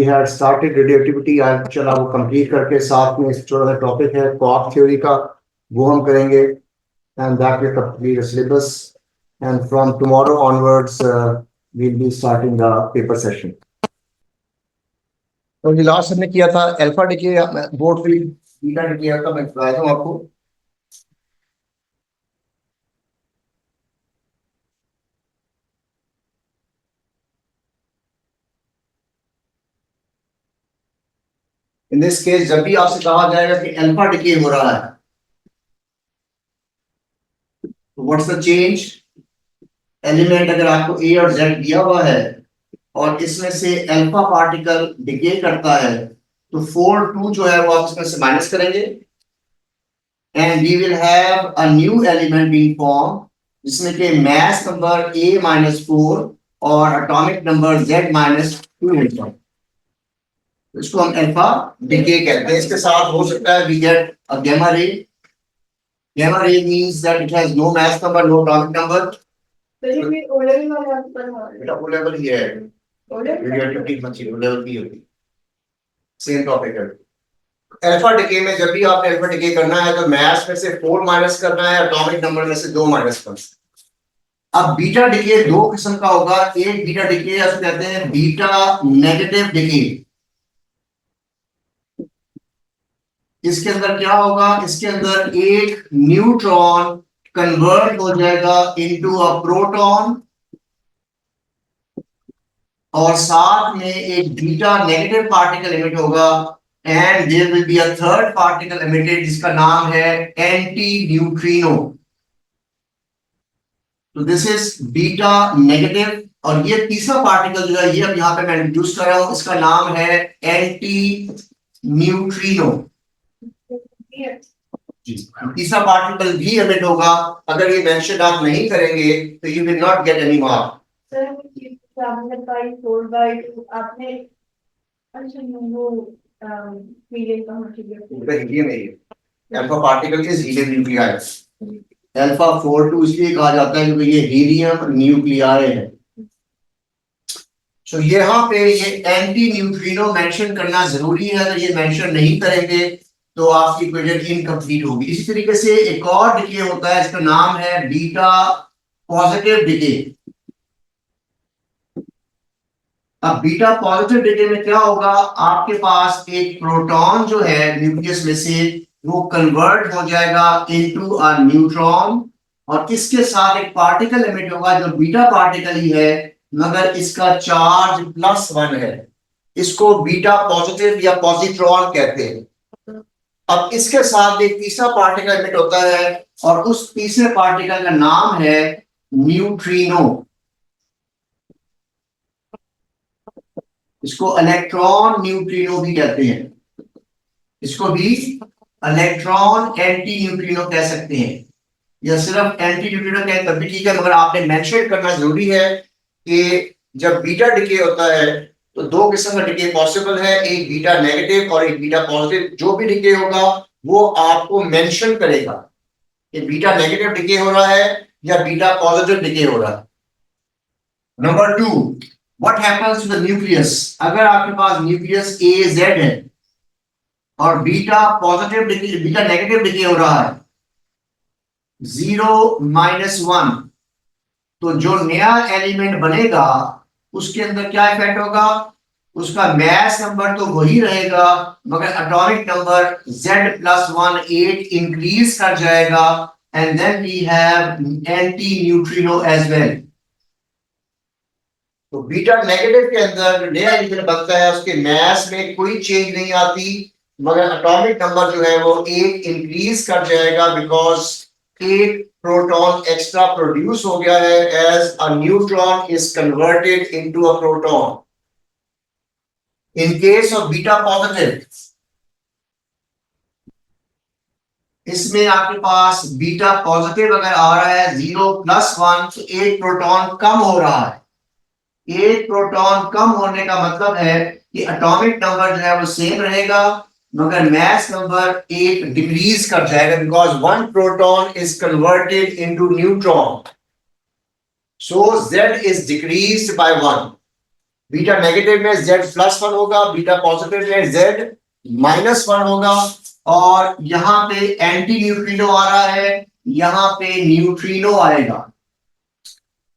Had started radioactivity, आज चला वो कंप्लीट करके साथ में छोटा सा टॉपिक है क्वार्क थ्योरी का, वो हम करेंगे and that will complete the syllabus and from tomorrow onwards we will be starting the paper session. तो ये लास्ट हमने किया था अल्फा डिके, बोर्ड पे बीटा डिके किया था, मैं बताया हूं आपको। इन दिस केस जब भी आपसे कहा जाएगा कि अल्फा डिके हो रहा है, व्हाट्स द चेंज एलिमेंट, अगर आपको ए और जेड दिया हुआ है और इसमें से अल्फा पार्टिकल डिके करता है तो 4 2 जो है वो आप इसमें से माइनस करेंगे and we will have a new element being form जिसमें के मास नंबर a माइनस 4 और एटॉमिक नंबर z माइनस 2 होता है। तो इसको हम अल्फा डिके कहते हैं। इसके साथ हो सकता है we get a gamma ray. Gamma ray means that it has no mass number, no atomic number. तो ये ओ लेवल वाला पर है, बेटा ओ लेवल ही है, रेडियोएक्टिविटी मत ओ लेवल भी होती, सेम टॉपिक है। अल्फा डिके में जब भी आपने अल्फा डिके करना है तो मास में से 4 माइनस करना है, एटॉमिक नंबर में से 2 माइनस करना है। अब बीटा डिके दो किस्म का होगा, एक बीटा डिके उसको कहते हैं बीटा नेगेटिव डिके। इसके अंदर क्या होगा, इसके अंदर एक न्यूट्रॉन कन्वर्ट हो जाएगा इनटू अ प्रोटॉन और साथ में एक बीटा नेगेटिव पार्टिकल इमिट होगा and there will be a third particle emitted जिसका नाम है एंटी न्यूट्रिनो। तो दिस इज बीटा नेगेटिव और ये तीसरा पार्टिकल जो है ये अब यहां पे मैं इंट्रोड्यूस कर रहा हूं, इसका नाम है एंटी न्यूट्रिनो। तीसरा पार्टिकल भी इमिट होगा, अगर ये मेंशन आप नहीं करेंगे तो you will not get any mark. आपने अच्छा वो हीलियम का मटेरियल हीलियम है, alpha particle is helium nuclei. Alpha 42 इसलिए कहा जाता है क्योंकि ये हीलियम न्यूक्लियाई है। तो यहाँ पे ये एंटी न्यूट्रिनो मेंशन करना जरूरी है, अगर ये मेंशन नहीं करेंगे तो आपकी इक्वेशन इनकम्प्लीट होगी। इसी तरीके से एक और डिके होता है, इसका नाम है बीटा पॉजिटिव डिके। अब बीटा पॉजिटिव डिके में क्या होगा, आपके पास एक प्रोटॉन जो है न्यूक्लियस में से वो कन्वर्ट हो जाएगा इनटू अ न्यूट्रॉन और इसके साथ एक पार्टिकल इमिट होगा जो बीटा पार्टिकल ही है मगर इसका चार्ज +1 है। इसको बीटा पॉजिटिव या पॉजिट्रॉन कहते हैं। अब इसके साथ एक तीसरा पार्टिकल इमिट होता है और उस तीसरे पार्टिकल का नाम है न्यूट्रिनो। इसको इलेक्ट्रॉन न्यूट्रिनो भी कहते हैं, इसको भी इलेक्ट्रॉन एंटी न्यूट्रिनो कह सकते हैं या सिर्फ एंटी न्यूट्रिनो कहें तब भी ठीक है, मगर आपने मेंशन करना जरूरी है कि जब बीटा डिके होता है तो दो किस्म का डिके पॉसिबल है, एक बीटा नेगेटिव और एक बीटा पॉजिटिव। जो भी डिके होगा वो आपको मेंशन करेगा कि बीटा नेगेटिव डिके हो रहा है या बीटा पॉजिटिव डिके हो रहा है। Number 2, what happens to the nucleus. अगर आपके पास न्यूक्लियस ए जेड है और beta positive decay beta negative decay हो रहा है 0 - 1, तो जो नया एलिमेंट बनेगा उसके अंदर क्या इफेक्ट होगा, उसका मास नंबर तो वही रहेगा मगर एटॉमिक नंबर Z+1 8 इंक्रीज कर जाएगा and then we have anti neutrino as well. तो बीटा नेगेटिव के अंदर जो नया एलिमेंट बनता है उसके मास में कोई चेंज नहीं आती मगर एटॉमिक नंबर जो है वो 8 इंक्रीज कर जाएगा बिकॉज एक प्रोटॉन एक्स्ट्रा प्रोड्यूस हो गया है as a neutron is converted into a proton. In case of beta positive इसमें आपके पास बीटा पॉजिटिव अगर आ रहा है 0+1 तो एक प्रोटॉन कम हो रहा है। एक प्रोटॉन कम होने का मतलब है कि एटॉमिक नंबर जो है वो सेम रहेगा मगर मास नंबर 8 डिक्रीज कर जाएगा because 1 proton is converted into neutron, so Z is decreased by 1। Beta negative में Z+1 होगा, बीटा पॉजिटिव में Z-1 होगा, और यहां पे एंटी न्यूट्रिनो आ रहा है, यहां पे न्यूट्रिनो आएगा।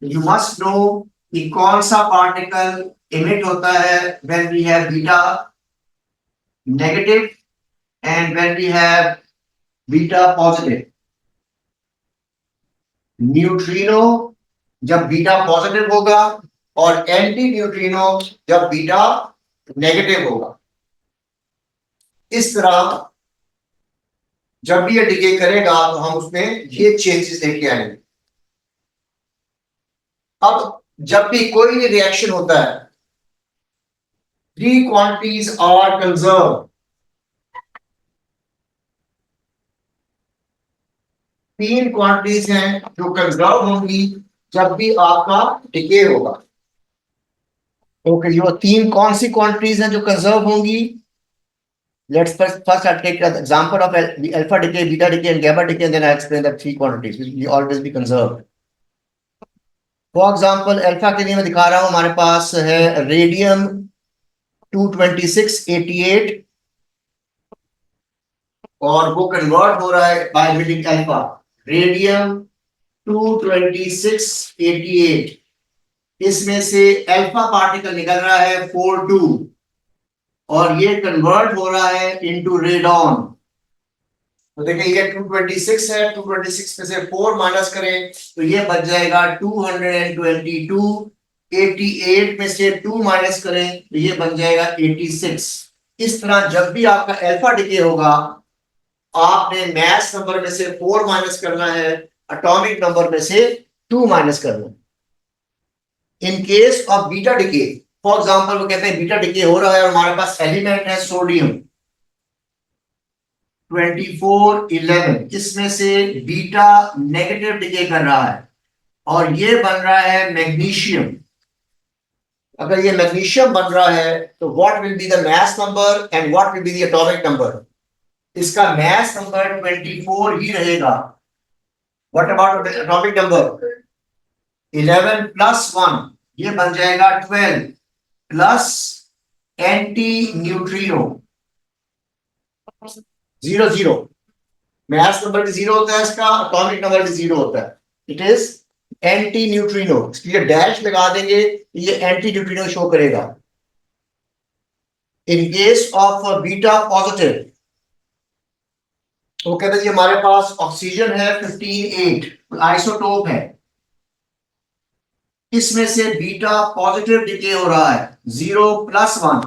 यू मस्ट नो कि कौन सा पार्टिकल इमिट होता है when we have beta negative and when we have beta positive. Neutrino जब बीटा पॉजिटिव होगा और एंटी न्यूट्रिनो जब बीटा नेगेटिव होगा। इस तरह जब भी ये डिके करेगा तो हम उसमें ये चेंजेस लेके आएंगे। अब जब भी कोई रिएक्शन होता है, थ्री क्वांटिटीज आर कंजर्व। तीन क्वांटिटीज हैं जो कंजर्व होंगी जब भी आपका डिके होगा। ओके, ये तीन कौन सी क्वांटिटीज हैं जो कंजर्व होंगी? Let's first I'll take the example of alpha decay, beta decay, and gamma decay, and then I'll explain the three quantities which will always be conserved. For example, alpha के लिए मैं दिखा रहा हूं, हमारे पास है रेडियम 22688 और वो कन्वर्ट हो रहा है बाय एमिटिंग अल्फा। रेडियम 22688, इसमें से अल्फा पार्टिकल निकल रहा है 42 और ये कन्वर्ट हो रहा है इनटू रेडॉन। तो देखिए ये 226 है, 226 में से 4 माइनस करें तो ये बच जाएगा 222। 88 में से 2 माइनस करें तो ये बन जाएगा 86। इस तरह जब भी आपका अल्फा डिके होगा, आपने मास नंबर में से 4 माइनस करना है, एटॉमिक नंबर में से 2 माइनस करना है। इन case of beta decay, for example वो कहते हैं बीटा डिके हो रहा है और हमारे पास एलिमेंट है सोडियम 2411, इसमें से बीटा नेगेटिव डिके कर रहा है और ये बन रहा है मैग्नीशियम। अगर ये मैग्नीशियम बन रहा है तो what will be the mass number and what will be the atomic number? इसका मास नंबर 24 ही रहेगा। What about atomic number? 11 plus 1, ये बन जाएगा 12 plus anti neutrino 0 mass number भी 0 होता है, इसका एटॉमिक नंबर भी 0 होता है। इट इज एंटी न्यूट्रिनो, इसलिए डैश लगा देंगे, ये एंटी न्यूट्रिनो शो करेगा। इन केस ऑफ बीटा पॉजिटिव, वो कहते हैं हमारे पास ऑक्सीजन है 15.8, आइसोटोप है, इसमें से बीटा पॉजिटिव डिके हो रहा है 0 plus 1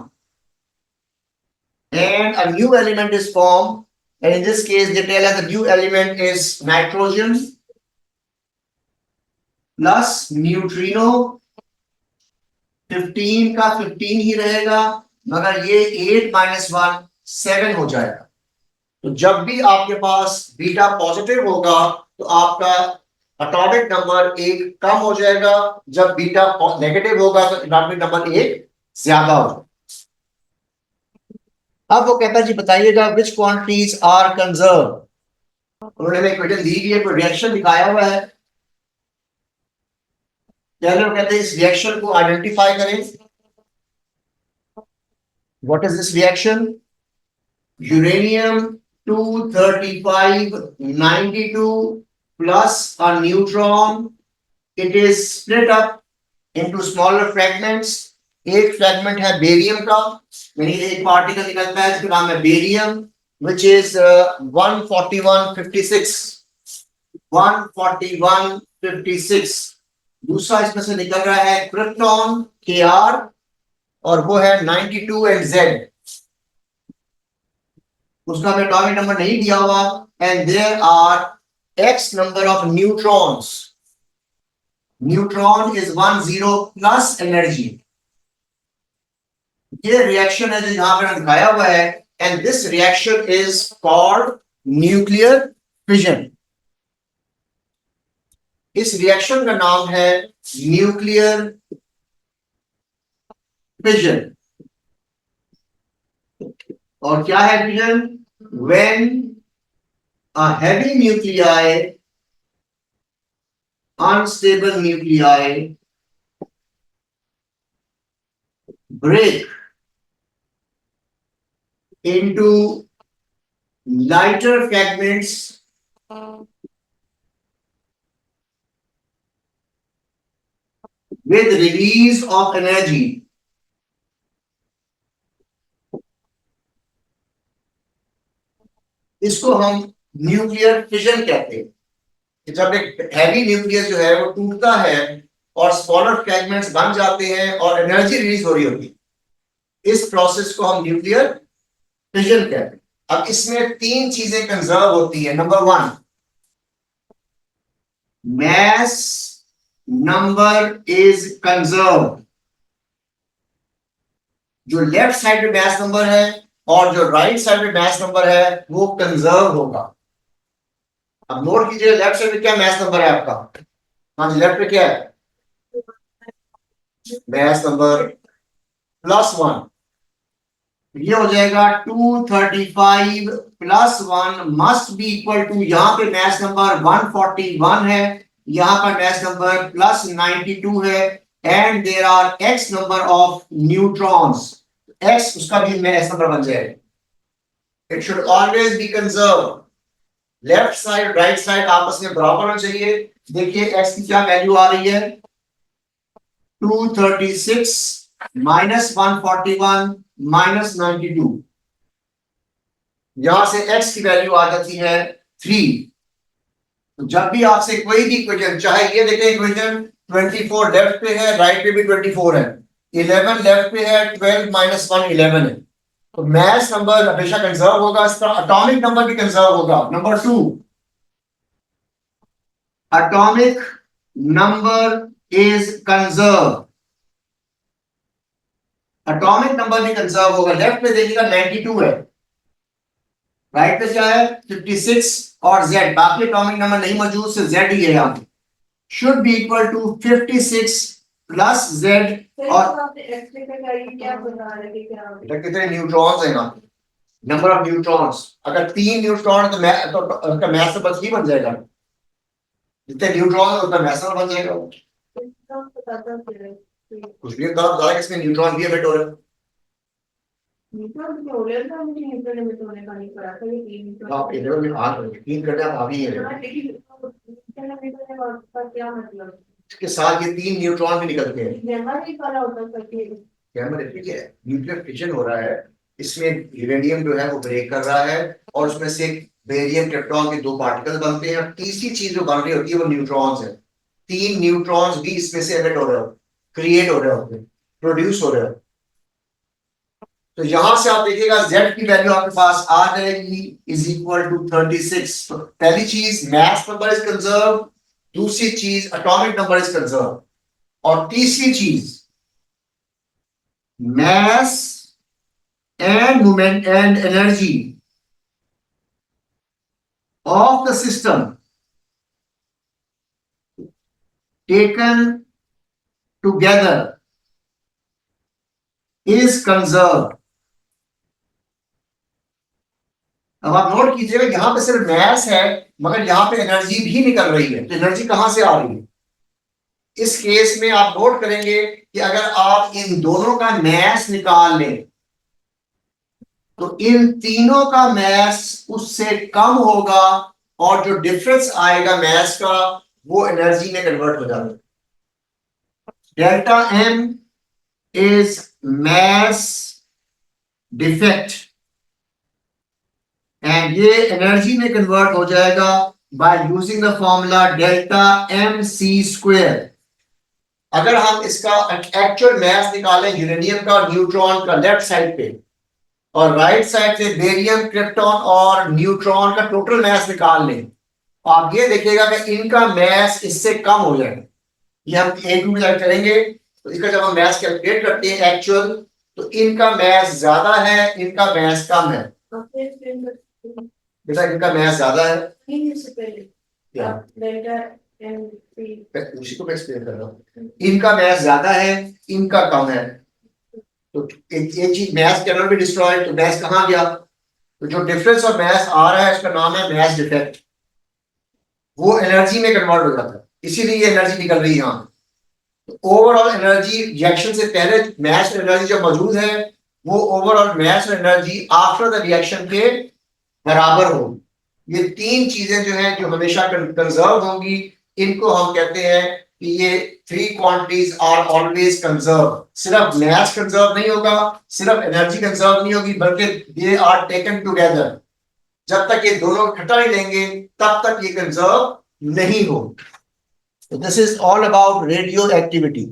and a new element is formed, and in this case they tell us the new element is nitrogen plus neutrino। 15 का 15 ही रहेगा, मगर ये 8 माइनस 1 7 हो जाएगा। तो जब भी आपके पास बीटा पॉजिटिव होगा तो आपका एटॉमिक नंबर 1 कम हो जाएगा, जब बीटा नेगेटिव होगा तो एटॉमिक नंबर 1 ज्यादा हो जाएगा। अब वो कहता है जी बताइएगा विच क्वांटिटीज आर कंजर्व। उन्होंने इक्वेशन दी हुई है, कोई रिएक्शन दिखाया हुआ है, कहते हैं इस रिएक्शन को आइडेंटिफाई करें। What is this reaction? Uranium 23592 plus a neutron, it is split up into smaller fragments। एक फ्रैगमेंट है बेरियम का, यानी एक पार्टिकल निकलता है जिसका नाम है बेरियम, which is 14156। 14156। दूसरा इसमें से निकल रहा है क्रिप्टॉन Kr और वो है 92 एंड Z, उसका हमें एटॉमिक नंबर नहीं दिया हुआ, and there are x number of neutrons। Neutron is 10 plus energy. ये रिएक्शन है जो यहां पर दिखाया हुआ है, and this reaction is called nuclear fission. इस रिएक्शन का नाम है न्यूक्लियर फिजन। और क्या है fission? When a heavy nuclei, unstable nuclei break into lighter fragments with release of energy इसको हम न्यूक्लियर फिजन कहते हैं कि जब एक हैवी न्यूक्लियस जो है वो टूटता है और स्मॉलर फ्रैगमेंट्स बन जाते हैं और एनर्जी रिलीज हो रही होती है, इस प्रोसेस को हम न्यूक्लियर फिजन कहते हैं। अब इसमें तीन चीजें कंजर्व होती है। Number one, mass number is conserved। जो लेफ्ट साइड पे मैस नंबर है और जो राइट साइड पे मैस नंबर है वो कंजर्व होगा। अब नोट कीजिए लेफ्ट साइड पे क्या मैस नंबर है आपका। हाँ जी, लेफ्ट पे क्या है? Mass number +1। ये हो जाएगा 235 +1 मस्ट बी इक्वल टू, यहां पे मैस नंबर 141 है, यहां पर मैस नंबर +92 है and there are x number of neutrons. x उसका भी मैस नंबर बन जाएगा। It should always be conserve. Left side right side आपस में बराबर होना चाहिए। देखिए x की क्या वैल्यू आ रही है, 236 -141 -92। यहां से x की वैल्यू आ जाती है 3। तो जब भी आपसे कोई भी इक्वेशन, चाहे ये देखें इक्वेशन 24 लेफ्ट पे है, राइट पे भी 24 है, 11 लेफ्ट पे है, 12 -1 11 है, तो मैस नंबर हमेशा कंजर्व होगा, इसका एटॉमिक नंबर भी कंजर्व होगा। Number 2, atomic number is conserve. Atomic number भी कंजर्व होगा। लेफ्ट पे देखिएगा 92 है, राइट पे क्या है 56 और z, बाकी एटॉमिक नंबर नहीं मौजूद, सिर्फ z ही है यहाँ पे। Should be equal to 56 plus z। और बेटा कितने न्यूट्रॉन्स हैं यहाँ पे, नंबर ऑफ न्यूट्रॉन्स। अगर 3 न्यूट्रॉन तो उसका मैस नंबर 3 बन जाएगा। जितने न्यूट्रॉन उतना मैस नंबर बन जाएगा। कुछ भी ज्यादा किसमें न्यूट्रॉन भी एमिट हो रहे हैं। आप 11 में आ रहे हैं, 3 घंटे आप आ भी हैं। इसके साथ ये 3 न्यूट्रॉन भी निकलते हैं। ठीक है, न्यूक्लियर फिशन हो रहा है, इसमें यूरेनियम जो है वो ब्रेक कर रहा है और उसमें से बेरियम क्रिप्टॉन के 2 पार्टिकल बनते हैं और तीसरी चीज जो बन रही होती है वो न्यूट्रॉन्स है। 3 न्यूट्रॉन्स भी इसमें से एमिट हो रहे हो, क्रिएट हो रहे होते हैं, प्रोड्यूस हो रहे हो। तो यहां से आप देखिएगा z की वैल्यू आपके पास आ जाएगी इज इक्वल टू 36। तो पहली चीज मैस नंबर इज कंजर्व, दूसरी चीज एटॉमिक नंबर इज कंजर्व, और तीसरी चीज mass and moment and energy of the system taken together is conserve. अब आप नोट कीजिएगा यहां पे सिर्फ मैस है मगर यहां पे एनर्जी भी निकल रही है। तो एनर्जी कहां से आ रही है? इस केस में आप नोट करेंगे कि अगर आप इन दोनों का मैस निकाल लें तो इन तीनों का मैस उससे कम होगा और जो डिफरेंस आएगा मैस का वो एनर्जी में कन्वर्ट हो जाएगा। Delta M is mass defect and ये एनर्जी में कन्वर्ट हो जाएगा by using the formula delta M C square. अगर हम इसका एक्चुअल मैस निकालें यूरेनियम का और न्यूट्रॉन का लेफ्ट साइड पे और राइट साइड से बेरियम क्रिप्टॉन और न्यूट्रॉन का टोटल मैस निकाल लें तो आप ये देखिएगा कि इनका मैस इससे कम हो जाएगा। ये हम एक करेंगे तो इसका जब हम मैस कैलकुलेट करते हैं एक्चुअल, तो इनका मैस ज्यादा है, इनका मैस कम है। बेटा इनका मैस ज्यादा है, उसी को मैं एक्सप्लेन कर रहा हूँ। इनका मैस ज्यादा है, इनका कम है। तो एक चीज मैस कैनॉट बी डिस्ट्रॉयड, तो मैस कहाँ गया? तो जो डिफरेंस ऑफ मैस आ रहा है इसका नाम है मैस डिफेक्ट। वो एनर्जी में कन्वर्ट हो जाता है, इसीलिए ये एनर्जी निकल रही है यहाँ। ओवरऑल एनर्जी रिएक्शन से पहले मास एनर्जी जो मौजूद है वो overall mass energy after the reaction के बराबर हो। ये तीन चीजें जो हैं जो हमेशा कंजर्व होंगी, इनको हम कहते हैं कि ये three quantities are always conserve. सिर्फ मास कंजर्व नहीं होगा, सिर्फ एनर्जी कंजर्व नहीं होगी, बल्कि दे आर टेकन टुगेदर। जब तक ये दोनों इकट्ठा नहीं लेंगे तब तक ये कंजर्व नहीं हो। This is all about radio activity.